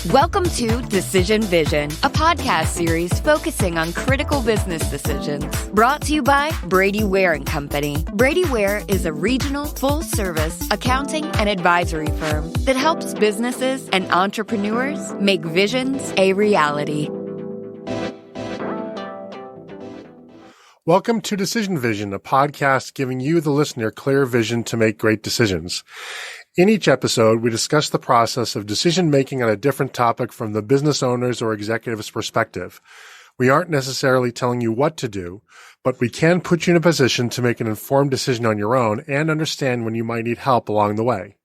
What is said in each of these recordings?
Welcome to Decision Vision, a podcast series focusing on critical business decisions. Brought to you by Brady Ware & Company. Brady Ware is a regional, full-service accounting and advisory firm that helps businesses and entrepreneurs make visions a reality. Welcome to Decision Vision, a podcast giving you, the listener, clear vision to make great decisions. In each episode, we discuss the process of decision-making on a different topic from the business owner's or executive's perspective. We aren't necessarily telling you what to do, but we can put you in a position to make an informed decision on your own and understand when you might need help along the way.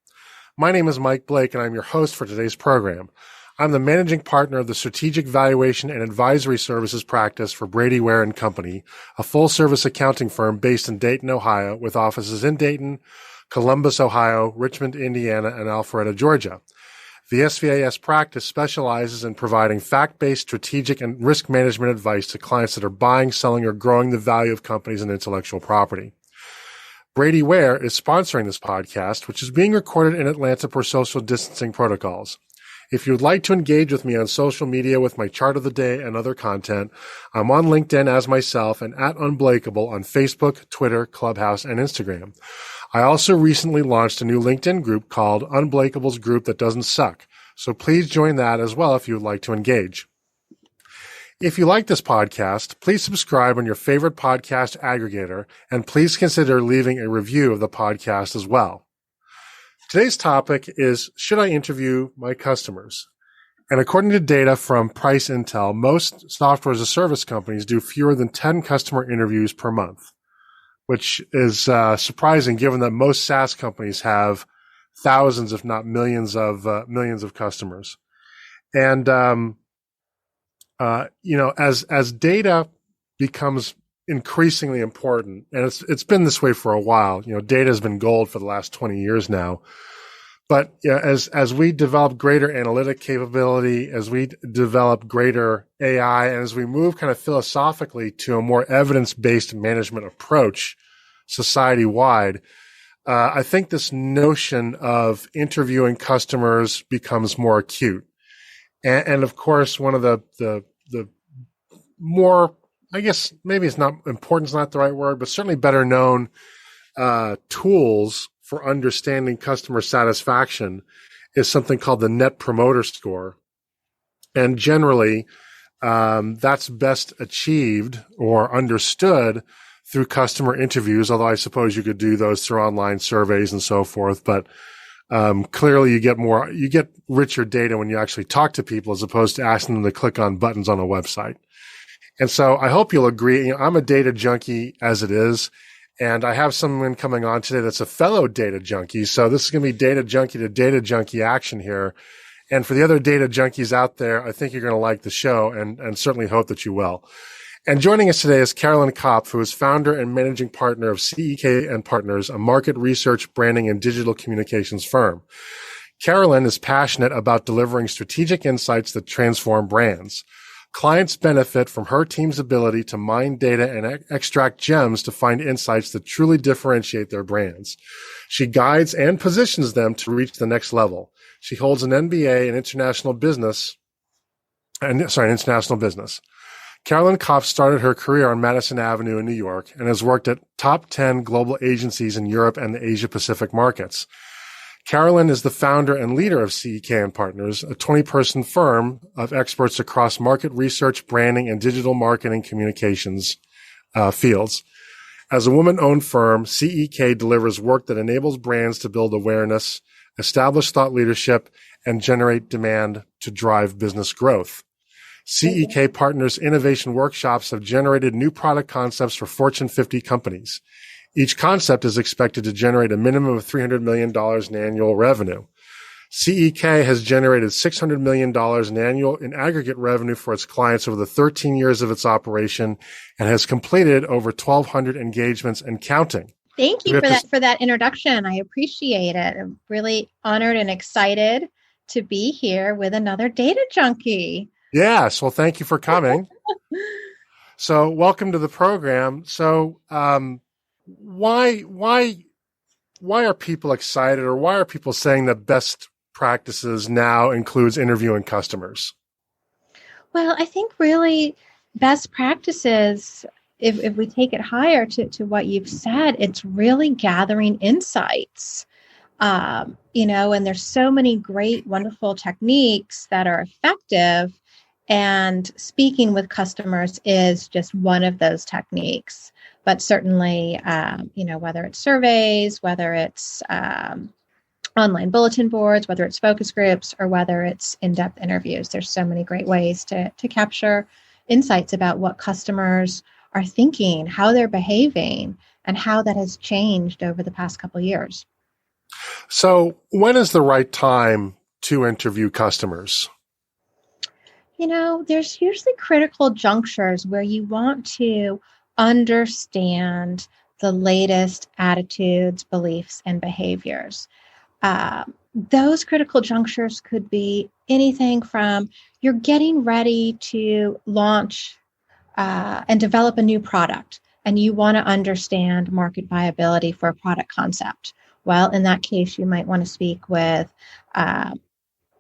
My name is Mike Blake, and I'm your host for today's program. I'm the managing partner of the Strategic Valuation and Advisory Services practice for Brady Ware & Company, a full-service accounting firm based in Dayton, Ohio, with offices in Dayton, Columbus, Ohio, Richmond, Indiana, and Alpharetta, Georgia. The SVAS practice specializes in providing fact-based strategic and risk management advice to clients that are buying, selling, or growing the value of companies and intellectual property. Brady Ware is sponsoring this podcast, which is being recorded in Atlanta per social distancing protocols. If you would like to engage with me on social media with my chart of the day and other content, I'm on LinkedIn as myself and at Unblakeable on Facebook, Twitter, Clubhouse, and Instagram. I also recently launched a new LinkedIn group called Unblakeable's Group That Doesn't Suck, so please join that as well if you would like to engage. If you like this podcast, please subscribe on your favorite podcast aggregator, and please consider leaving a review of the podcast as well. Today's topic is, should I interview my customers? And according to data from Price Intel, most software as a service companies do fewer than 10 customer interviews per month, which is surprising given that most SaaS companies have thousands, if not millions of customers. And, as data becomes increasingly important, and it's been this way for a while, data has been gold for the last 20 years now. But as we develop greater analytic capability, as we develop greater AI, and as we move kind of philosophically to a more evidence-based management approach society-wide, I think this notion of interviewing customers becomes more acute. And of course, one of the more, I guess maybe it's not important, is not the right word, but certainly better known tools for understanding customer satisfaction is something called the Net Promoter Score. And generally, that's best achieved or understood through customer interviews, although I suppose you could do those through online surveys and so forth. But clearly you get richer data when you actually talk to people as opposed to asking them to click on buttons on a website. And so I hope you'll agree. I'm a data junkie as it is, and I have someone coming on today that's a fellow data junkie. So this is going to be data junkie to data junkie action here. And for the other data junkies out there, I think you're going to like the show and certainly hope that you will. And joining us today is Carolyn Kopf, who is founder and managing partner of C.E.K and Partners, a market research, branding, and digital communications firm. Carolyn is passionate about delivering strategic insights that transform brands. Clients benefit from her team's ability to mine data and extract gems to find insights that truly differentiate their brands. She guides and positions them to reach the next level. She holds an MBA in international business. Carolyn Kopf started her career on Madison Avenue in New York and has worked at top 10 global agencies in Europe and the Asia Pacific markets. Carolyn is the founder and leader of C.E.K and Partners, a 20-person firm of experts across market research, branding, and digital marketing communications fields. As a woman-owned firm, C.E.K delivers work that enables brands to build awareness, establish thought leadership, and generate demand to drive business growth. C.E.K Partners innovation workshops have generated new product concepts for Fortune 50 companies. Each concept is expected to generate a minimum of $300 million in annual revenue. C.E.K has generated $600 million in aggregate revenue for its clients over the 13 years of its operation and has completed over 1,200 engagements and counting. Thank you for that introduction. I appreciate it. I'm really honored and excited to be here with another data junkie. Yes. Well, thank you for coming. So welcome to the program. So, why are people excited, or why are people saying that best practices now includes interviewing customers? Well, I think really best practices, if we take it higher to what you've said, it's really gathering insights. And there's so many great, wonderful techniques that are effective. And speaking with customers is just one of those techniques. But certainly, whether it's surveys, whether it's online bulletin boards, whether it's focus groups, or whether it's in-depth interviews, there's so many great ways to capture insights about what customers are thinking, how they're behaving, and how that has changed over the past couple of years. So when is the right time to interview customers? There's usually critical junctures where you want to understand the latest attitudes, beliefs, and behaviors. Those critical junctures could be anything from you're getting ready to launch and develop a new product, and you want to understand market viability for a product concept. Well, in that case, you might want to speak with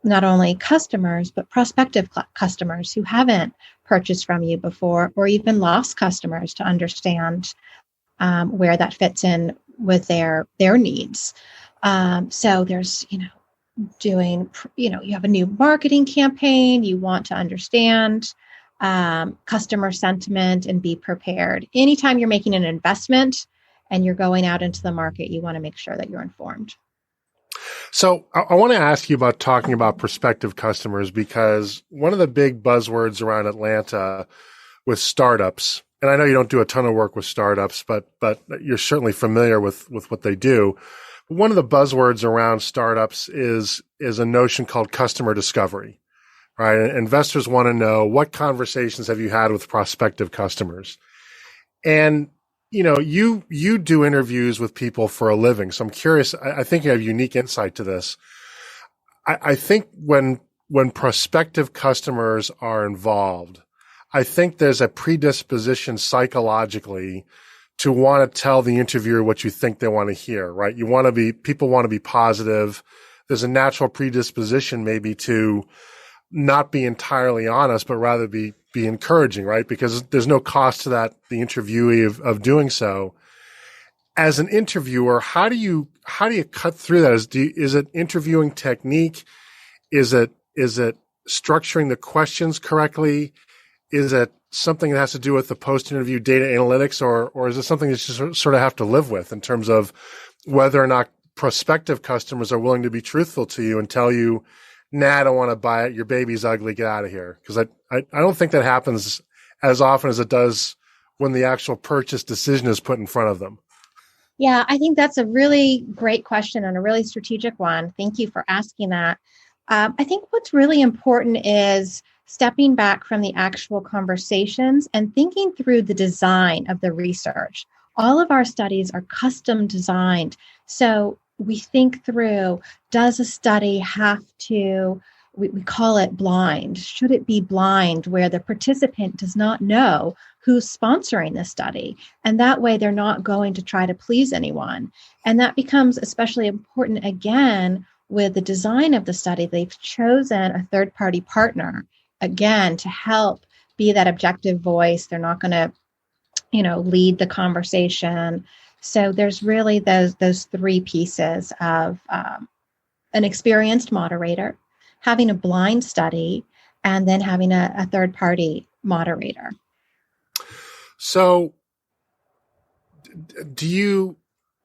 not only customers, but prospective customers who haven't purchased from you before, or even lost customers to understand where that fits in with their needs. So there's, you have a new marketing campaign, you want to understand customer sentiment and be prepared. Anytime you're making an investment and you're going out into the market, you want to make sure that you're informed. So I want to ask you about talking about prospective customers, because one of the big buzzwords around Atlanta with startups, and I know you don't do a ton of work with startups, but you're certainly familiar with what they do. One of the buzzwords around startups is a notion called customer discovery, right? And investors want to know, what conversations have you had with prospective customers? And you do interviews with people for a living. So I'm curious, I think you have unique insight to this. I think when prospective customers are involved, I think there's a predisposition psychologically to want to tell the interviewer what you think they want to hear, right? People want to be positive. There's a natural predisposition maybe to not be entirely honest, but rather be encouraging, right? Because there's no cost to the interviewee of doing so. As an interviewer, how do you cut through that? Is it interviewing technique? Is it structuring the questions correctly? Is it something that has to do with the post-interview data analytics, or is it something that you just sort of have to live with in terms of whether or not prospective customers are willing to be truthful to you and tell you, nah, I don't want to buy it. Your baby's ugly. Get out of here. Because I don't think that happens as often as it does when the actual purchase decision is put in front of them. Yeah, I think that's a really great question and a really strategic one. Thank you for asking that. I think what's really important is stepping back from the actual conversations and thinking through the design of the research. All of our studies are custom designed. So we think through, does a study have to, we call it blind. Should it be blind, where the participant does not know who's sponsoring the study? And that way they're not going to try to please anyone. And that becomes especially important, again, with the design of the study. They've chosen a third-party partner, again, to help be that objective voice. They're not going to, lead the conversation. So there's really those three pieces of an experienced moderator, having a blind study, and then having a third-party moderator. So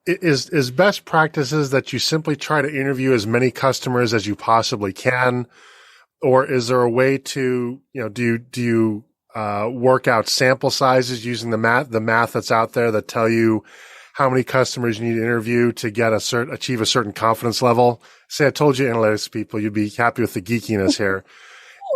is best practices that you simply try to interview as many customers as you possibly can? Or is there a way to, do you work out sample sizes using the math that's out there that tell you how many customers you need to interview to get achieve a certain confidence level? Say, I told you, analytics people, you'd be happy with the geekiness here.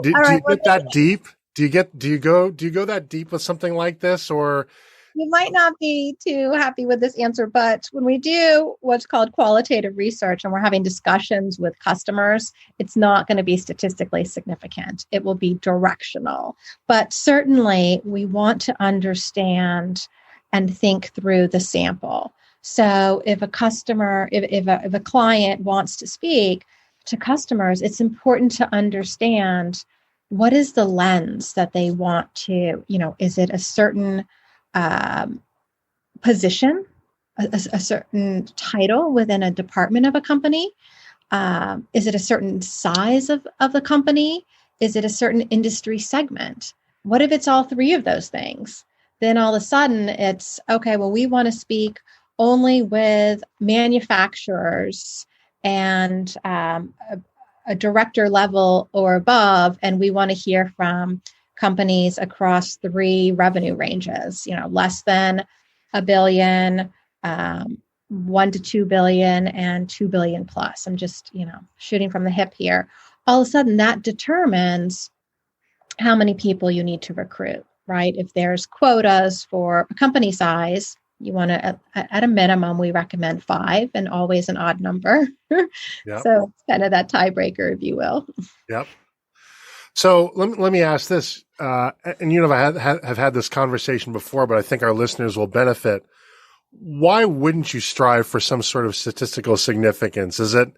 Do you get that deep? Do you go that deep with something like this, or? You might not be too happy with this answer, but when we do what's called qualitative research and we're having discussions with customers, it's not going to be statistically significant. It will be directional. But certainly we want to understand and think through the sample. So if a customer, if a client wants to speak, to customers, it's important to understand what is the lens that they want to, is it a certain position, a certain title within a department of a company? Is it a certain size of the company? Is it a certain industry segment? What if it's all three of those things? Then all of a sudden it's, okay, well, we want to speak only with manufacturers and a director level or above, and we want to hear from companies across three revenue ranges, less than $1 billion, 1 to 2 billion, and 2 billion plus. I'm just, shooting from the hip here. All of a sudden that determines how many people you need to recruit, right? If there's quotas for a company size, you want to, at a minimum, we recommend 5 and always an odd number. Yep. So it's kind of that tiebreaker, if you will. Yep. So let me ask this, and I have had this conversation before, but I think our listeners will benefit. Why wouldn't you strive for some sort of statistical significance? Is it?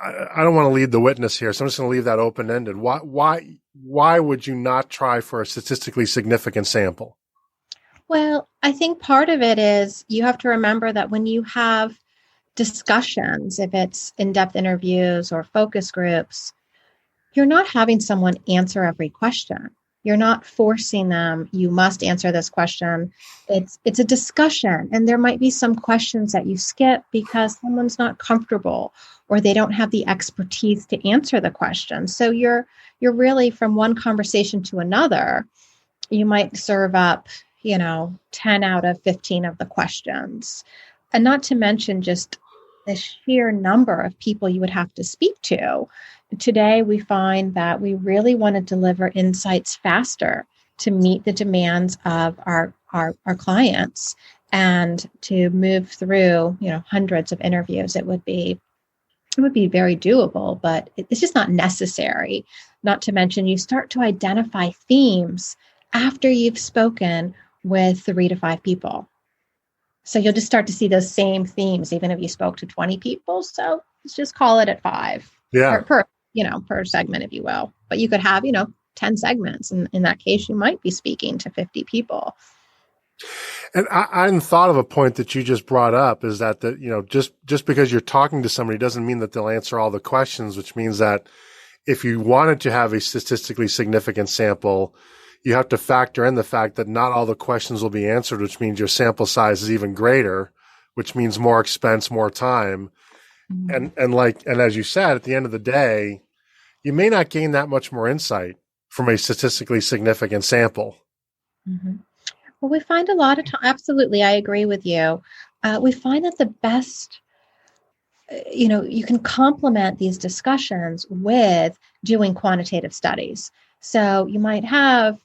I don't want to lead the witness here, so I'm just going to leave that open-ended. Why would you not try for a statistically significant sample? Well, I think part of it is you have to remember that when you have discussions, if it's in-depth interviews or focus groups, you're not having someone answer every question. You're not forcing them, you must answer this question. It's a discussion, and there might be some questions that you skip because someone's not comfortable or they don't have the expertise to answer the question. So you're really, from one conversation to another, you might serve up 10 out of 15 of the questions. And not to mention just the sheer number of people you would have to speak to. Today, we find that we really want to deliver insights faster to meet the demands of our clients, and to move through, hundreds of interviews. It would be very doable, but it's just not necessary. Not to mention, you start to identify themes after you've spoken with 3 to 5 people. So you'll just start to see those same themes, even if you spoke to 20 people. So let's just call it at 5 per segment, if you will. But you could have, 10 segments. And in that case, you might be speaking to 50 people. And I hadn't thought of a point that you just brought up, is that just because you're talking to somebody doesn't mean that they'll answer all the questions, which means that if you wanted to have a statistically significant sample, you have to factor in the fact that not all the questions will be answered, which means your sample size is even greater, which means more expense, more time. Mm-hmm. And as you said, at the end of the day, you may not gain that much more insight from a statistically significant sample. Mm-hmm. Well, we find a lot of time, absolutely, I agree with you. We find that the best, you can complement these discussions with doing quantitative studies. So you might have,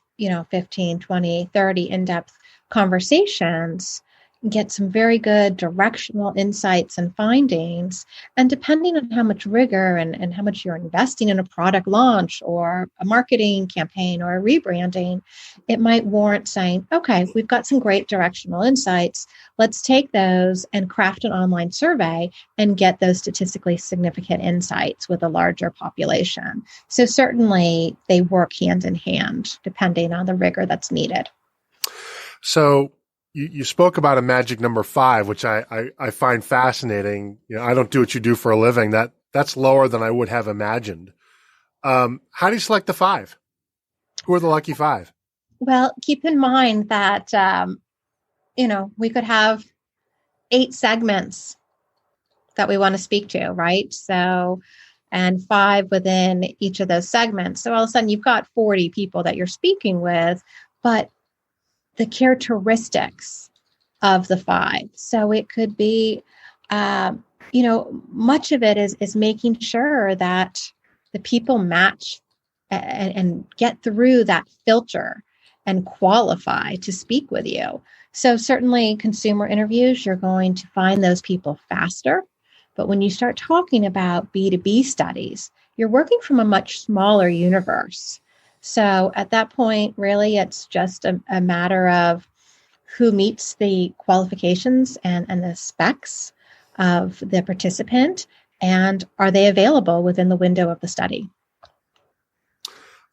15, 20, 30 in-depth conversations, get some very good directional insights and findings. And depending on how much rigor and how much you're investing in a product launch or a marketing campaign or a rebranding, it might warrant saying, okay, we've got some great directional insights. Let's take those and craft an online survey and get those statistically significant insights with a larger population. So certainly they work hand in hand, depending on the rigor that's needed. So you spoke about a magic number 5, which I find fascinating. I don't do what you do for a living. That's lower than I would have imagined. How do you select the 5? Who are the lucky 5? Well, keep in mind that, we could have 8 segments that we want to speak to, right? So, and 5 within each of those segments. So all of a sudden you've got 40 people that you're speaking with, but the characteristics of the 5. So it could be, much of it is making sure that the people match and get through that filter and qualify to speak with you. So certainly consumer interviews, you're going to find those people faster. But when you start talking about B2B studies, you're working from a much smaller universe. So at that point, really, it's just a matter of who meets the qualifications and the specs of the participant, And are they available within the window of the study?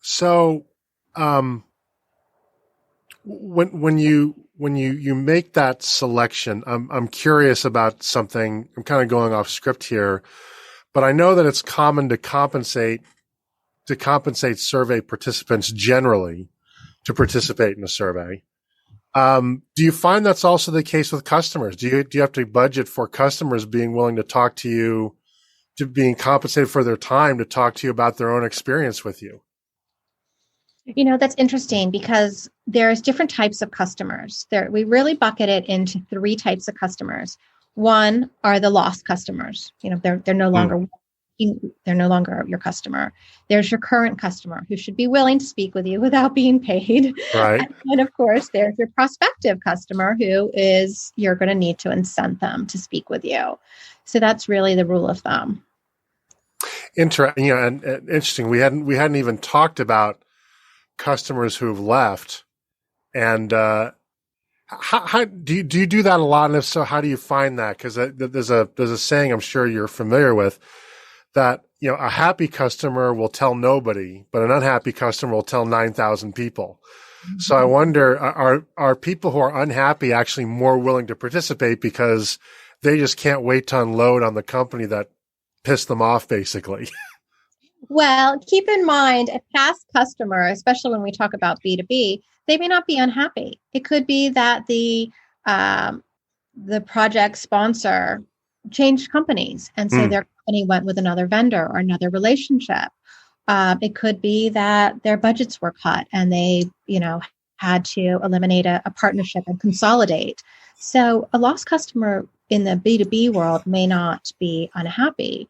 So, when you make that selection, I'm curious about something. I'm kind of going off script here, but I know that it's common to compensate survey participants generally to participate in a survey. Do you find that's also the case with customers? Do you have to budget for customers being willing to talk to you, to being compensated for their time to talk to you about their own experience with you? That's interesting because there's different types of customers. We really bucket it into 3 types of customers. One are the lost customers. They're no longer they're no longer your customer. There's your current customer who should be willing to speak with you without being paid. Right. And of course, there's your prospective customer who is you're going to need to incent them to speak with you. So that's really the rule of thumb. Interesting. And interesting. We hadn't even talked about customers who've left, and how do you do that a lot? And if so, how do you find that? Because there's a saying I'm sure you're familiar with that a happy customer will tell nobody, but an unhappy customer will tell 9,000 people. Mm-hmm. So I wonder, are people who are unhappy actually more willing to participate because they just can't wait to unload on the company that pissed them off, basically? Well, keep in mind, a past customer, especially when we talk about B2B, they may not be unhappy. It could be that the project sponsor changed companies, and so their company went with another vendor or another relationship. It could be that their budgets were cut and they, had to eliminate a partnership and consolidate. So a lost customer in the B2B world may not be unhappy,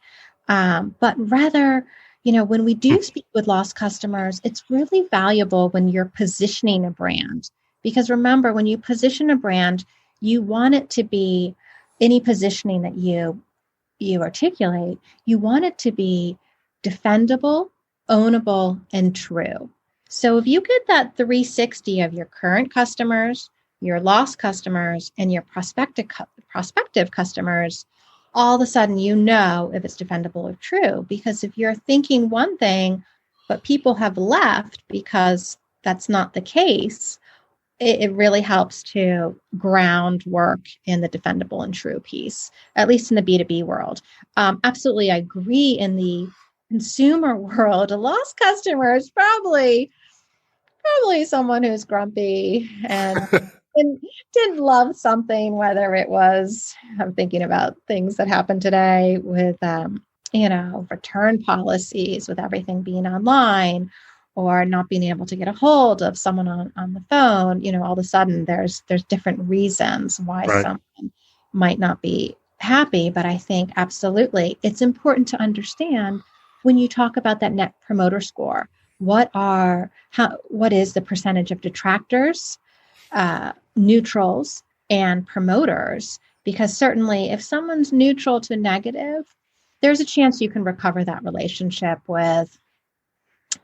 but rather, when we do speak with lost customers, it's really valuable when you're positioning a brand. Because remember, when you position a brand, you want it to be any positioning that you articulate, you want it to be defendable, ownable, and true. So if you get that 360 of your current customers, your lost customers, and your prospective customers, all of a sudden if it's defendable or true. Because if you're thinking one thing, but people have left because that's not the case, it really helps to groundwork in the defendable and true piece, at least in the B2B world. Absolutely, I agree. In the consumer world, a lost customer is probably someone who's grumpy and didn't love something, whether it was, I'm thinking about things that happen today with, return policies, with everything being online, or not being able to get a hold of someone on the phone. All of a sudden there's different reasons why someone might not be happy. But I think absolutely it's important to understand when you talk about that net promoter score, what is the percentage of detractors, neutrals, and promoters? Because certainly if someone's neutral to negative, there's a chance you can recover that relationship with,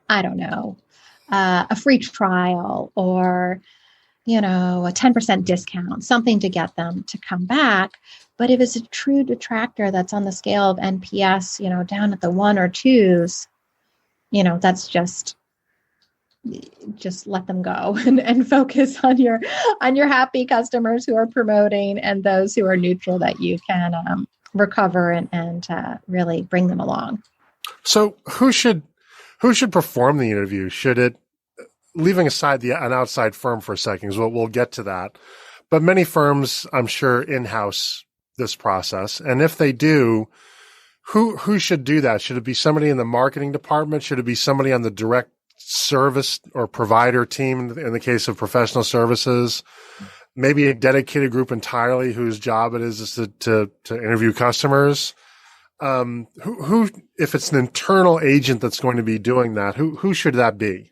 I don't know, a free trial or, a 10% discount, something to get them to come back. But if it's a true detractor that's on the scale of NPS, down at the 1 or 2s, that's just let them go and focus on your happy customers who are promoting and those who are neutral that you can recover and really bring them along. So who should perform the interview? Should it, leaving aside an outside firm for a second, because we'll get to that, but many firms, I'm sure, in-house this process. And if they do, who should do that? Should it be somebody in the marketing department? Should it be somebody on the direct service or provider team in the case of professional services? Maybe a dedicated group entirely whose job it is to interview customers? Who, if it's an internal agent that's going to be doing that, who should that be?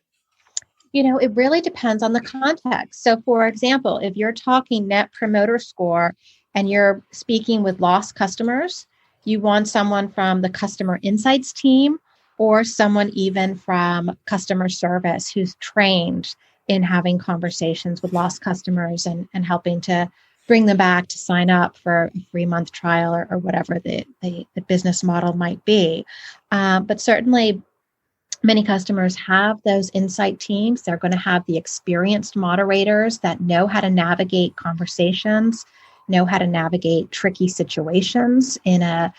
It really depends on the context. So, for example, if you're talking net promoter score and you're speaking with lost customers, you want someone from the customer insights team or someone even from customer service who's trained in having conversations with lost customers and helping to bring them back to sign up for a 3-month trial or whatever the business model might be. But certainly, many customers have those insight teams. They're going to have the experienced moderators that know how to navigate conversations, know how to navigate tricky situations in a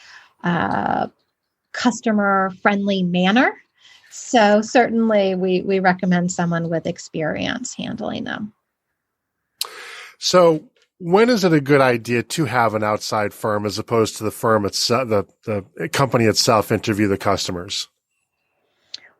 customer-friendly manner. So certainly we recommend someone with experience handling them. So when is it a good idea to have an outside firm as opposed to the firm itself, the company itself interview the customers?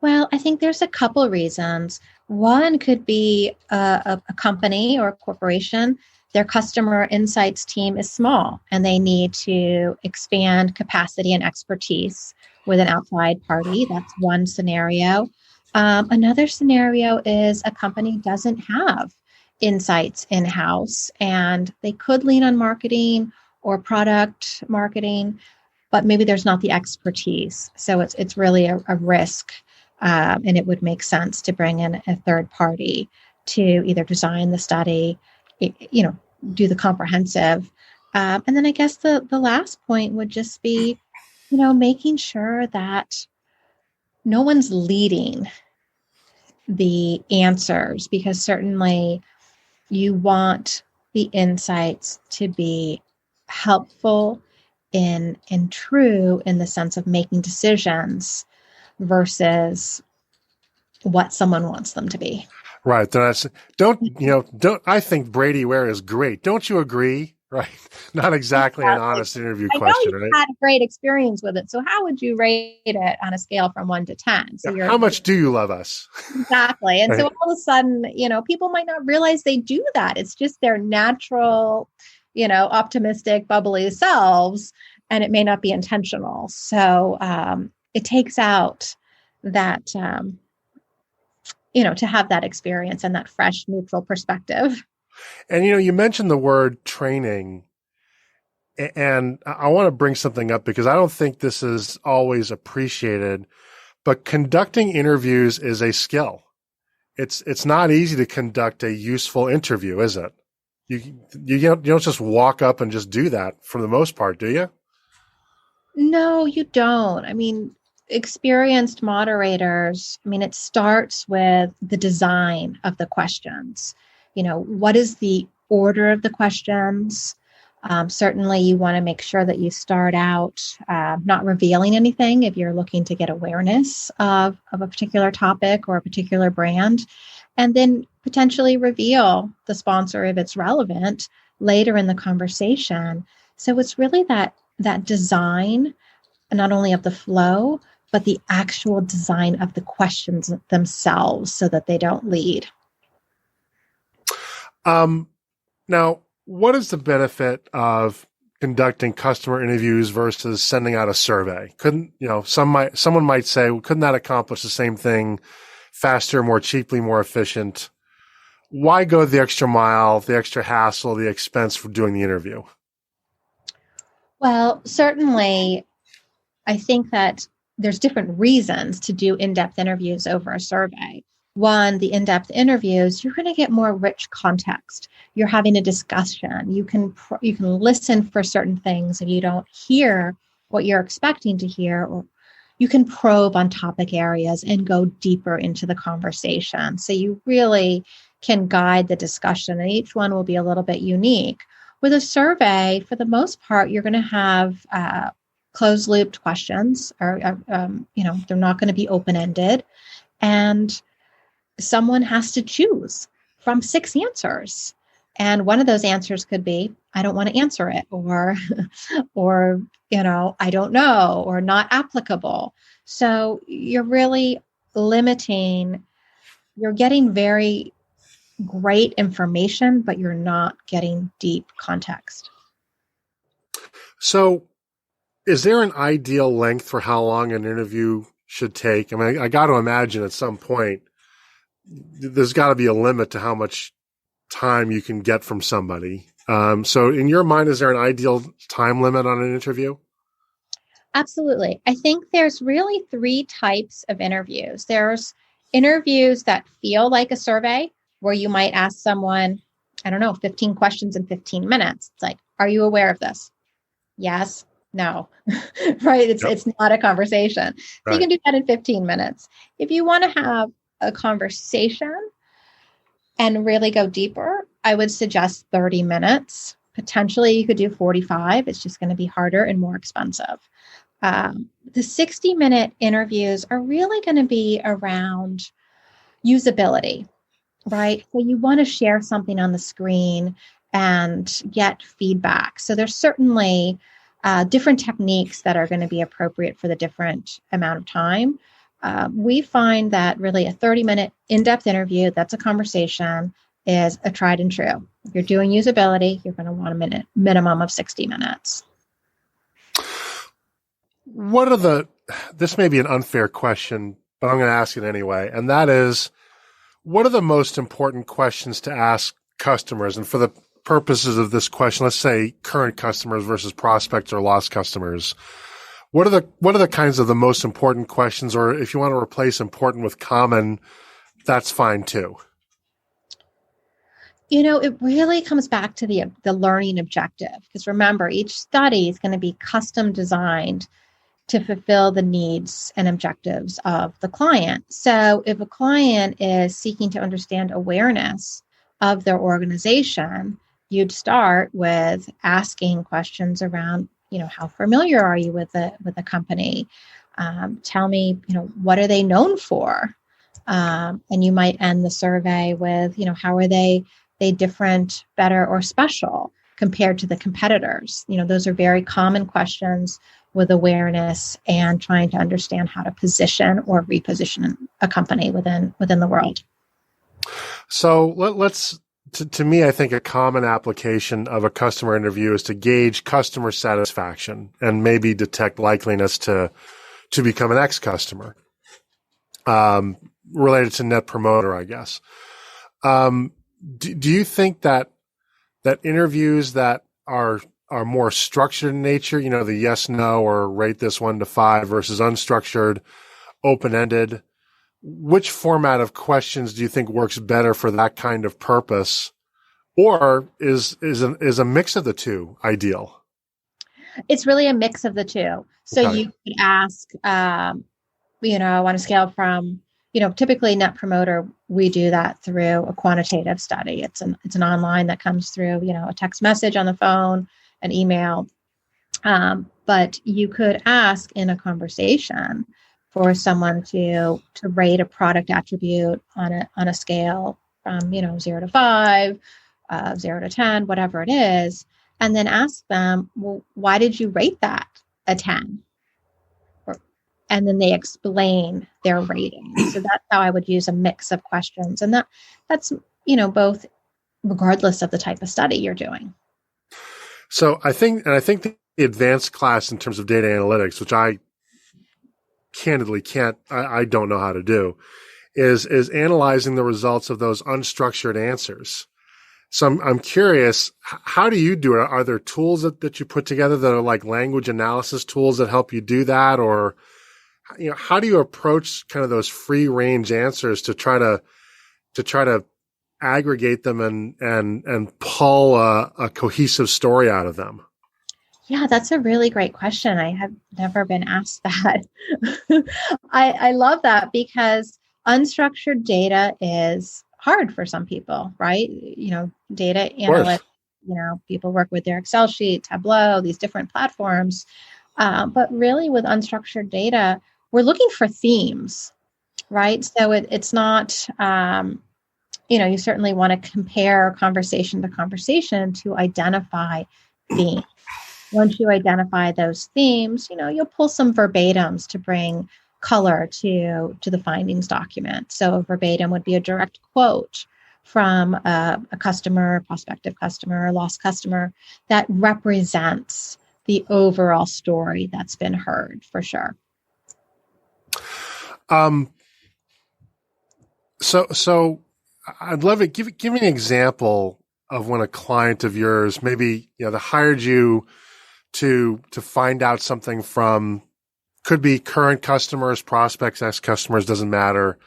Well, I think there's a couple reasons. One could be a company or a corporation. Their customer insights team is small and they need to expand capacity and expertise with an outside party. That's one scenario. Another scenario is a company doesn't have insights in-house and they could lean on marketing or product marketing, but maybe there's not the expertise. So it's really a risk. And it would make sense to bring in a third party to either design the study, do the comprehensive. And then I guess the last point would just be, making sure that no one's leading the answers, because certainly you want the insights to be helpful and true in the sense of making decisions versus what someone wants them to be. Right. I think Brady Ware is great. Don't you agree? Right. Not exactly an honest interview question, right? I had a great experience with it. So how would you rate it on a scale from 1 to 10? So how much do you love us? Exactly. And right. So all of a sudden, people might not realize they do that. It's just their natural, optimistic, bubbly selves, and it may not be intentional. So it takes out that, to have that experience and that fresh, neutral perspective. And, you mentioned the word training, and I want to bring something up because I don't think this is always appreciated, but conducting interviews is a skill. It's not easy to conduct a useful interview, is it? You don't just walk up and just do that for the most part, do you? No, you don't. Experienced moderators, it starts with the design of the questions. What is the order of the questions? Certainly you want to make sure that you start out not revealing anything if you're looking to get awareness of a particular topic or a particular brand, and then potentially reveal the sponsor if it's relevant later in the conversation. So it's really that design, not only of the flow, but the actual design of the questions themselves so that they don't lead. Now, what is the benefit of conducting customer interviews versus sending out a survey? Someone might say, well, couldn't that accomplish the same thing faster, more cheaply, more efficient? Why go the extra mile, the extra hassle, the expense for doing the interview? Well, certainly, I think that there's different reasons to do in-depth interviews over a survey. One, the in-depth interviews, you're going to get more rich context. You're having a discussion. You can listen for certain things if you don't hear what you're expecting to hear, or you can probe on topic areas and go deeper into the conversation. So you really can guide the discussion, and each one will be a little bit unique. With a survey, for the most part, you're going to have closed-looped questions, or they're not going to be open-ended, and someone has to choose from 6 answers. And one of those answers could be, I don't want to answer it, or I don't know, or not applicable. So you're really limiting, you're getting very great information, but you're not getting deep context. So is there an ideal length for how long an interview should take? I got to imagine at some point, there's got to be a limit to how much time you can get from somebody. So in your mind, is there an ideal time limit on an interview? Absolutely. I think there's really 3 types of interviews. There's interviews that feel like a survey, where you might ask someone 15 questions in 15 minutes. It's like, are you aware of this? Yes, no, right? It's not a conversation. So Right. you can do that in 15 minutes. If you want to have a conversation and really go deeper, I would suggest 30 minutes. Potentially you could do 45. It's just going to be harder and more expensive. The 60-minute interviews are really going to be around usability, right? So you want to share something on the screen and get feedback. So there's certainly different techniques that are going to be appropriate for the different amount of time. We find that really a 30-minute in-depth interview, that's a conversation, is a tried and true. If you're doing usability, you're going to want a minimum of 60 minutes. This may be an unfair question, but I'm going to ask it anyway. And that is, what are the most important questions to ask customers? And for the purposes of this question, let's say current customers versus prospects or lost customers. What are the kinds of the most important questions? Or if you want to replace important with common, that's fine too. It really comes back to the learning objective, because remember, each study is going to be custom designed to fulfill the needs and objectives of the client. So if a client is seeking to understand awareness of their organization, you'd start with asking questions around, how familiar are you with the company? Tell me, what are they known for? And you might end the survey with, how are they different, better, or special compared to the competitors? Those are very common questions with awareness and trying to understand how to position or reposition a company within the world. So to me, I think a common application of a customer interview is to gauge customer satisfaction and maybe detect likeliness to become an ex-customer, related to Net Promoter, I guess. Do you think that interviews that are more structured in nature, the yes, no, or rate this 1 to 5 versus unstructured, open-ended, which format of questions do you think works better for that kind of purpose? Or is a mix of the two ideal? It's really a mix of the two. So Okay. You could ask, on a scale from, typically Net Promoter, we do that through a quantitative study. It's an online that comes through, a text message on the phone, an email. But you could ask in a conversation for someone to rate a product attribute on a scale from 0 to 5, 0 to 10, whatever it is, and then ask them, well, why did you rate that a 10? And then they explain their rating. So that's how I would use a mix of questions, and that's both regardless of the type of study you're doing. So I think the advanced class in terms of data analytics, which I candidly I don't know how to do, is analyzing the results of those unstructured answers. So I'm curious, how do you do it? Are there tools that you put together that are like language analysis tools that help you do that? Or, how do you approach kind of those free range answers to try to aggregate them and pull a cohesive story out of them? Yeah, that's a really great question. I have never been asked that. I love that, because unstructured data is hard for some people, right? Data analytics, people work with their Excel sheet, Tableau, these different platforms. But really with unstructured data, we're looking for themes, right? So it's not, you certainly want to compare conversation to conversation to identify themes. Once you identify those themes, you'll pull some verbatims to bring color to the findings document. So a verbatim would be a direct quote from a customer, prospective customer, or lost customer that represents the overall story that's been heard, for sure. So I'd love it. Give me an example of when a client of yours maybe they hired you to find out something from, could be current customers, prospects, ex-customers, doesn't matter.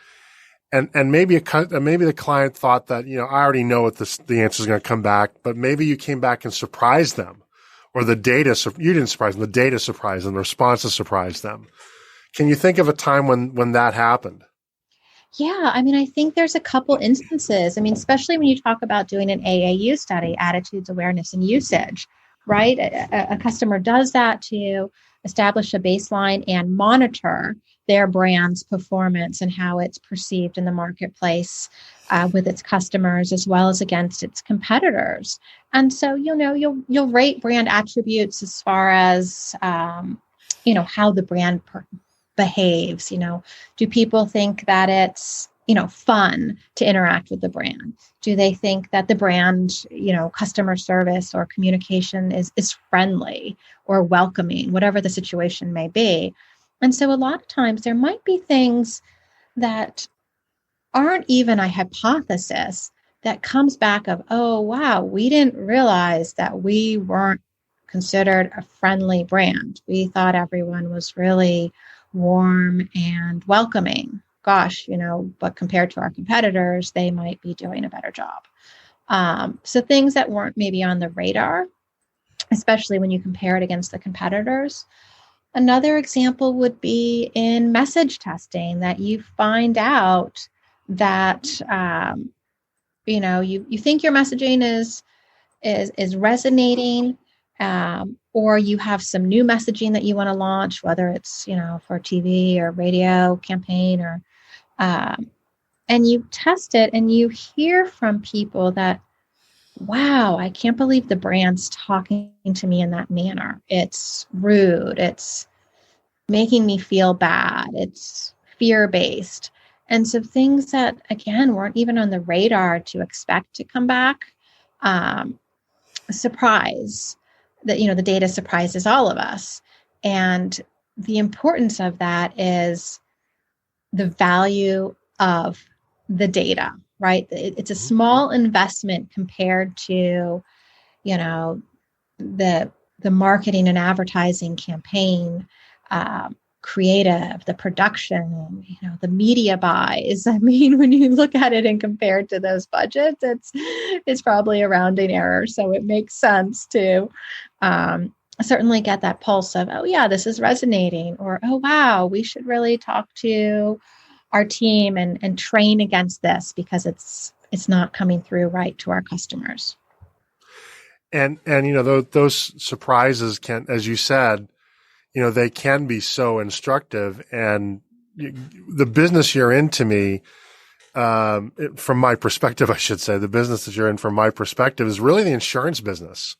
and maybe maybe the client thought that, I already know what the answer is going to come back, but maybe you came back and surprised them, or you didn't surprise them, the data surprised them, the responses surprised them. Can you think of a time when that happened? Yeah, I think there's a couple instances. Especially when you talk about doing an AAU study, attitudes, awareness, and usage, right? A customer does that to establish a baseline and monitor their brand's performance and how it's perceived in the marketplace with its customers as well as against its competitors. And so, you'll rate brand attributes as far as, how the brand behaves. Do people think that it's, fun to interact with the brand? Do they think that the brand, customer service or communication is friendly or welcoming, whatever the situation may be? And so a lot of times there might be things that aren't even a hypothesis that comes back of, oh, wow, we didn't realize that we weren't considered a friendly brand. We thought everyone was really warm and welcoming. Gosh, but compared to our competitors, they might be doing a better job. So things that weren't maybe on the radar, especially when you compare it against the competitors. Another example would be in message testing, that you find out that, you think your messaging is resonating, or you have some new messaging that you want to launch, whether it's, for TV or radio campaign or, and you test it and you hear from people that, wow, I can't believe the brand's talking to me in that manner. It's rude. It's making me feel bad. It's fear-based. And so things that, again, weren't even on the radar to expect to come back, surprise that, the data surprises all of us. And the importance of that is the value of the data, right? It's a small investment compared to, the marketing and advertising campaign, creative, the production, the media buys. When you look at it and compare it to those budgets, it's probably a rounding error. So it makes sense to certainly get that pulse of, oh yeah, this is resonating, or, oh wow, we should really talk to our team and train against this because it's not coming through right to our customers. And those surprises can, as you said, they can be so instructive. And the business you're in, to me, from my perspective, I should say, the business that you're in, from my perspective, is really the insurance business.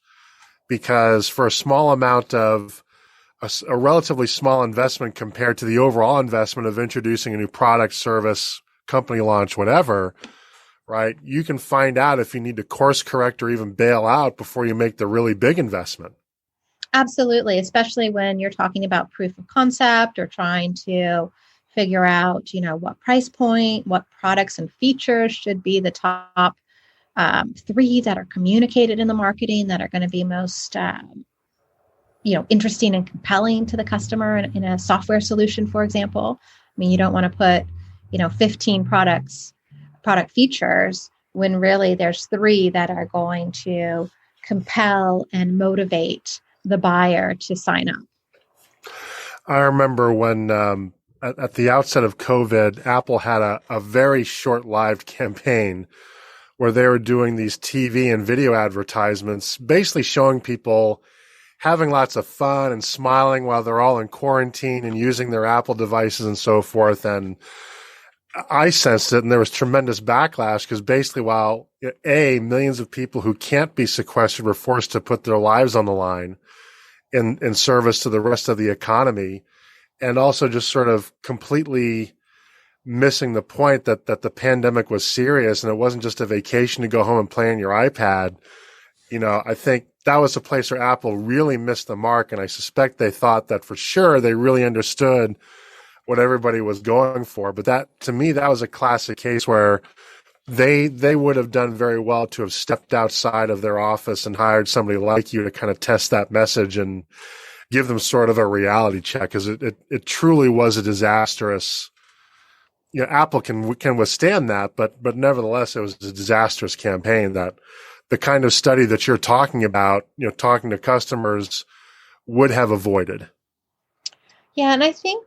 Because for a small amount of a relatively small investment compared to the overall investment of introducing a new product, service, company launch, whatever, right? You can find out if you need to course correct or even bail out before you make the really big investment. Absolutely, especially when you're talking about proof of concept or trying to figure out, what price point, what products and features should be the top 3 that are communicated in the marketing that are going to be most, interesting and compelling to the customer in a software solution, for example. You don't want to put, 15 product features when really there's 3 that are going to compel and motivate the buyer to sign up. I remember when at the outset of COVID, Apple had a very short-lived campaign where they were doing these TV and video advertisements, basically showing people having lots of fun and smiling while they're all in quarantine and using their Apple devices and so forth. And I sensed it, and there was tremendous backlash because basically while millions of people who can't be sequestered were forced to put their lives on the line in service to the rest of the economy, and also just sort of completely missing the point that the pandemic was serious and it wasn't just a vacation to go home and play on your iPad. I think that was a place where Apple really missed the mark, and I suspect they thought that for sure they really understood what everybody was going for. But that, to me, that was a classic case where they would have done very well to have stepped outside of their office and hired somebody like you to kind of test that message and give them sort of a reality check, because it truly was a disastrous Apple can withstand that, but nevertheless, it was a disastrous campaign. That the kind of study that you're talking about, talking to customers, would have avoided. Yeah, and I think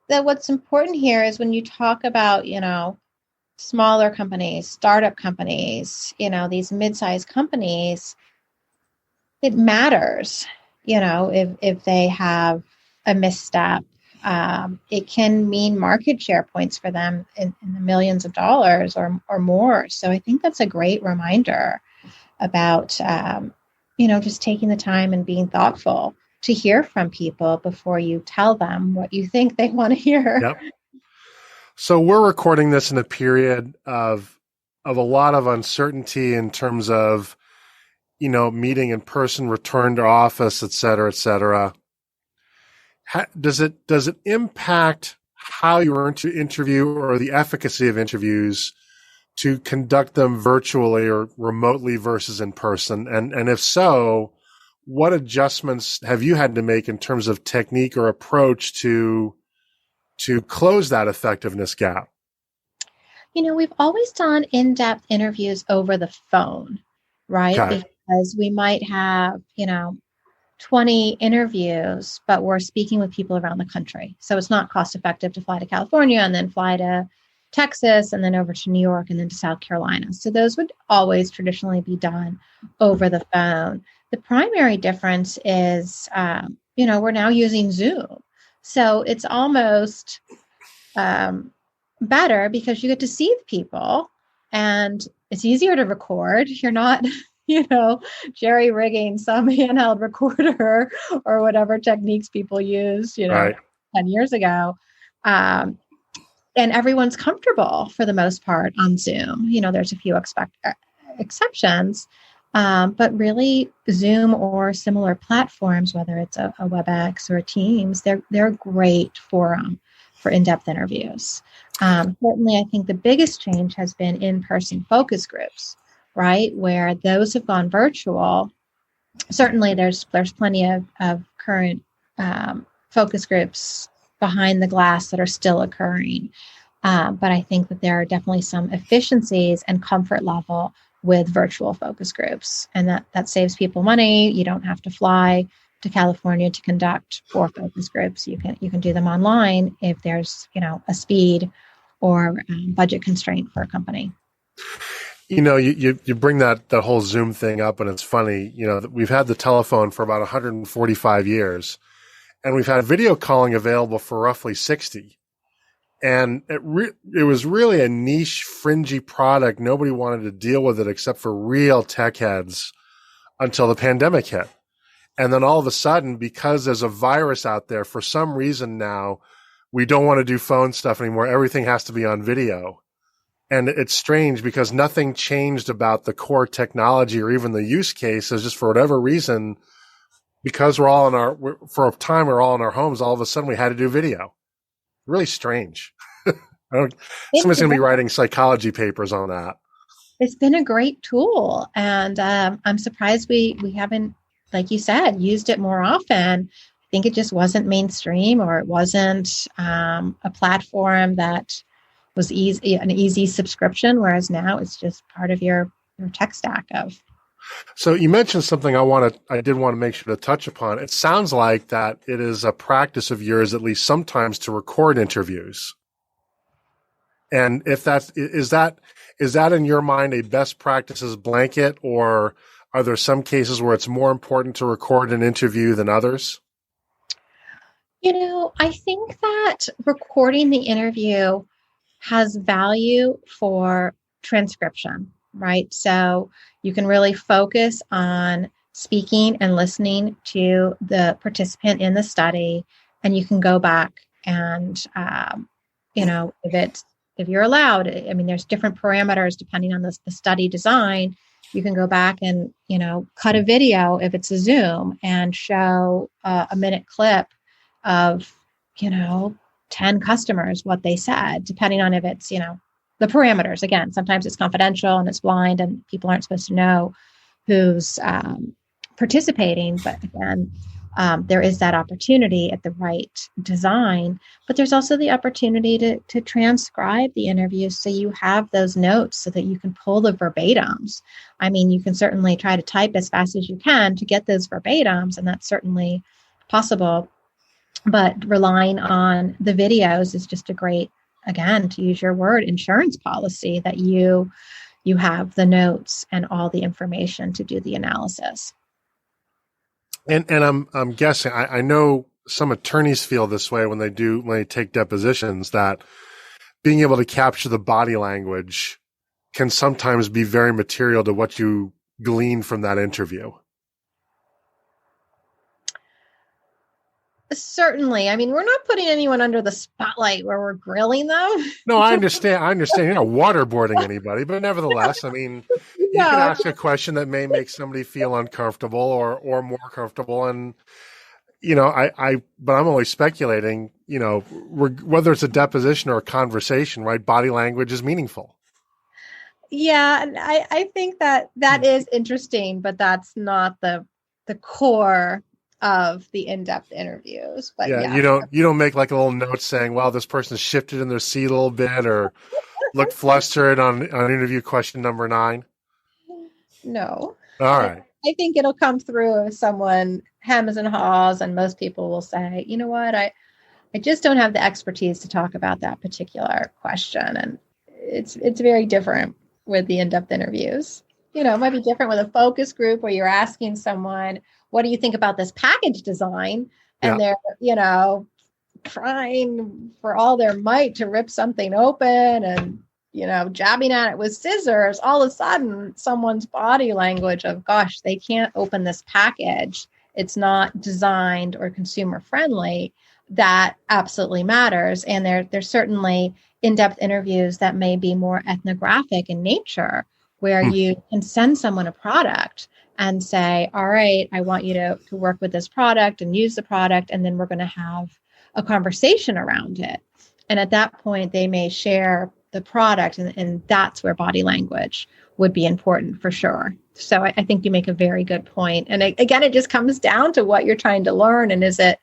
that what's important here is when you talk about, smaller companies, startup companies, these mid-sized companies, it matters, if they have a misstep. It can mean market share points for them in the millions of dollars or more. So I think that's a great reminder about, just taking the time and being thoughtful to hear from people before you tell them what you think they want to hear. Yep. So we're recording this in a period of a lot of uncertainty in terms of, meeting in person, return to office, et cetera, et cetera. Does it impact how you are to interview or the efficacy of interviews to conduct them virtually or remotely versus in person? And if so, what adjustments have you had to make in terms of technique or approach to close that effectiveness gap? We've always done in-depth interviews over the phone, right? Okay. Because we might have, 20 interviews, but we're speaking with people around the country. So it's not cost effective to fly to California and then fly to Texas and then over to New York and then to South Carolina. So those would always traditionally be done over the phone. The primary difference is, we're now using Zoom. So it's almost better because you get to see the people and it's easier to record. You're not, jerry rigging some handheld recorder or whatever techniques people used, Right. 10 years ago. And everyone's comfortable for the most part on Zoom. There's a few exceptions, but really Zoom or similar platforms, whether it's a WebEx or a Teams, they're great for in-depth interviews. Certainly, I think the biggest change has been in-person focus groups, right? Where those have gone virtual. Certainly, there's plenty of current focus groups behind the glass that are still occurring. But I think that there are definitely some efficiencies and comfort level with virtual focus groups. And that saves people money. You don't have to fly to California to conduct 4 focus groups. You can do them online if there's, a speed or budget constraint for a company. You bring that whole Zoom thing up, and it's funny, we've had the telephone for about 145 years, and we've had video calling available for roughly 60. And it was really a niche, fringy product. Nobody wanted to deal with it except for real tech heads until the pandemic hit. And then all of a sudden, because there's a virus out there, for some reason now, we don't want to do phone stuff anymore. Everything has to be on video. And it's strange because nothing changed about the core technology or even the use cases. Just for whatever reason, because we're all for a time, we're all in our homes, all of a sudden we had to do video. Really strange. Somebody's going to be writing psychology papers on that. It's been a great tool. And I'm surprised we haven't, like you said, used it more often. I think it just wasn't mainstream, or it wasn't a platform that was an easy subscription, whereas now it's just part of your tech stack of. So you mentioned something I did want to make sure to touch upon. It sounds like that it is a practice of yours, at least sometimes, to record interviews. And if is that in your mind a best practices blanket, or are there some cases where it's more important to record an interview than others? I think that recording the interview has value for transcription, right? So you can really focus on speaking and listening to the participant in the study, and you can go back and, if you're allowed, there's different parameters depending on the study design. You can go back and, cut a video if it's a Zoom and show a minute clip of, 10 customers, what they said, depending on if it's, the parameters. Again, sometimes it's confidential and it's blind and people aren't supposed to know who's participating. But again, there is that opportunity at the right design, but there's also the opportunity to transcribe the interview so you have those notes so that you can pull the verbatims. I mean, you can certainly try to type as fast as you can to get those verbatims, and that's certainly possible. But relying on the videos is just a great, again, to use your word, insurance policy that you have the notes and all the information to do the analysis. And I'm guessing, I know some attorneys feel this way when they take depositions, that being able to capture the body language can sometimes be very material to what you glean from that interview. Certainly. I mean, we're not putting anyone under the spotlight where we're grilling them. No, I understand. You're not waterboarding anybody, but nevertheless, I mean, you can ask a question that may make somebody feel uncomfortable or more comfortable. And, but I'm only speculating, whether it's a deposition or a conversation, right? Body language is meaningful. Yeah. And I think that is interesting, but that's not the core of the in-depth interviews. But you don't make like a little note saying, well, this person shifted in their seat a little bit or looked flustered on interview question number 9. No. All right. I think it'll come through if someone hems and haws, and most people will say, you know what, I just don't have the expertise to talk about that particular question. And it's very different with the in-depth interviews. It might be different with a focus group where you're asking someone, what do you think about this package design? And they're, trying for all their might to rip something open and, jabbing at it with scissors. All of a sudden, someone's body language of, gosh, they can't open this package. It's not designed or consumer friendly. That absolutely matters. And there's certainly in-depth interviews that may be more ethnographic in nature, where you can send someone a product and say, all right, I want you to work with this product and use the product, and then we're going to have a conversation around it. And at that point, they may share the product, and that's where body language would be important for sure. So I think you make a very good point. And again, it just comes down to what you're trying to learn. And is it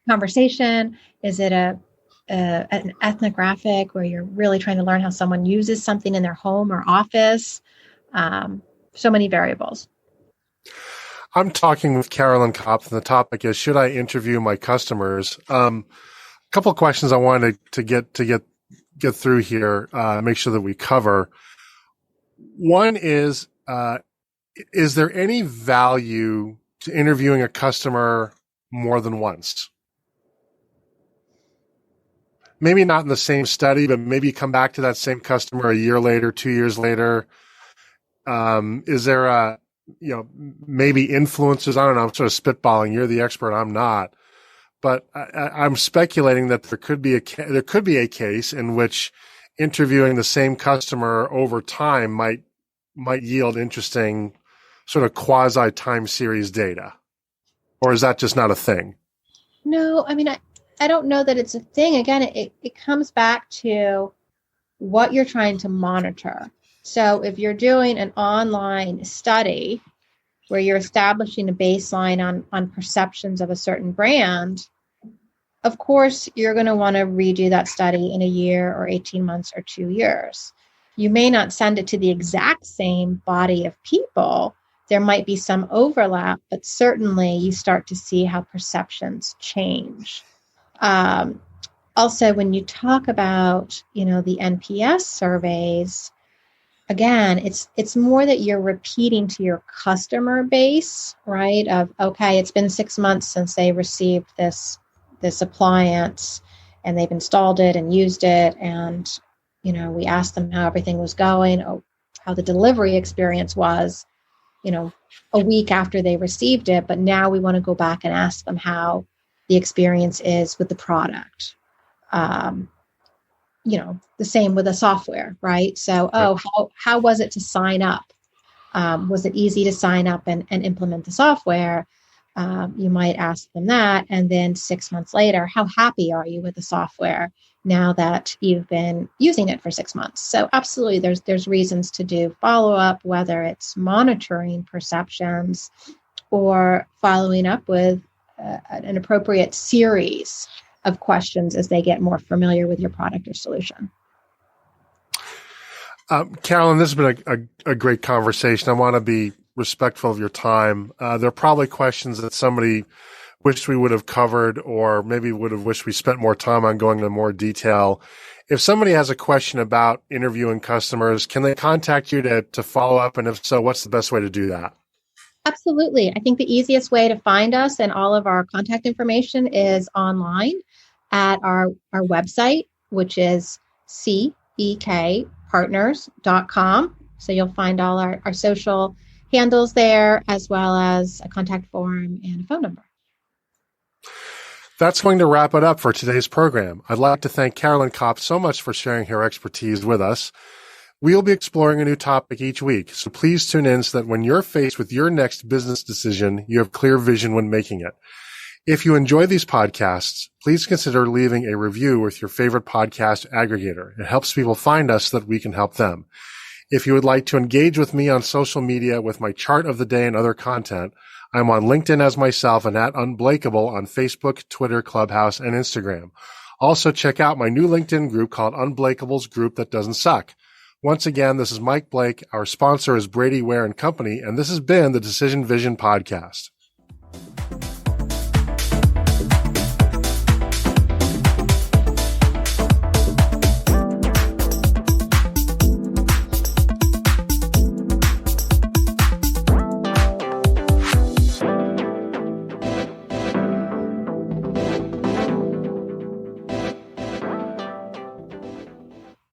conversation? Is it an ethnographic where you're really trying to learn how someone uses something in their home or office? So many variables. I'm talking with Carolyn Kopf, and the topic is, should I interview my customers? A couple of questions I wanted to get through here, make sure that we cover. One is there any value to interviewing a customer more than once? Maybe not in the same study, but maybe come back to that same customer a year later, 2 years later. Is there maybe influences? I don't know. I'm sort of spitballing. You're the expert. I'm not. But I'm speculating that there could be a case in which interviewing the same customer over time might yield interesting sort of quasi time series data. Or is that just not a thing? No, I mean, I don't know that it's a thing. Again, it comes back to what you're trying to monitor. So if you're doing an online study where you're establishing a baseline on perceptions of a certain brand, of course, you're going to want to redo that study in a year or 18 months or 2 years. You may not send it to the exact same body of people. There might be some overlap, but certainly you start to see how perceptions change. Also, when you talk about, the NPS surveys, again, it's more that you're repeating to your customer base, right? Of, okay, it's been 6 months since they received this appliance and they've installed it and used it. And, we asked them how everything was going, how the delivery experience was, a week after they received it. But now we want to go back and ask them how the experience is with the product. The same with the software, right? So, how was it to sign up? Was it easy to sign up and implement the software? You might ask them that. And then 6 months later, how happy are you with the software now that you've been using it for 6 months? So absolutely, there's reasons to do follow-up, whether it's monitoring perceptions or following up with an appropriate series of questions as they get more familiar with your product or solution. Carolyn, this has been a great conversation. I want to be respectful of your time. There are probably questions that somebody wished we would have covered, or maybe would have wished we spent more time on going into more detail. If somebody has a question about interviewing customers, can they contact you to follow up? And if so, what's the best way to do that? Absolutely. I think the easiest way to find us and all of our contact information is online at our website, which is CEKpartners.com. So you'll find all our social handles there, as well as a contact form and a phone number. That's going to wrap it up for today's program. I'd like to thank Carolyn Kopf so much for sharing her expertise with us. We'll be exploring a new topic each week, so please tune in so that when you're faced with your next business decision, you have clear vision when making it. If you enjoy these podcasts, please consider leaving a review with your favorite podcast aggregator. It helps people find us so that we can help them. If you would like to engage with me on social media with my chart of the day and other content, I'm on LinkedIn as myself and at Unblakeable on Facebook, Twitter, Clubhouse, and Instagram. Also, check out my new LinkedIn group called Unblakeable's Group That Doesn't Suck. Once again, this is Mike Blake. Our sponsor is Brady Ware & Company, and this has been the Decision Vision Podcast.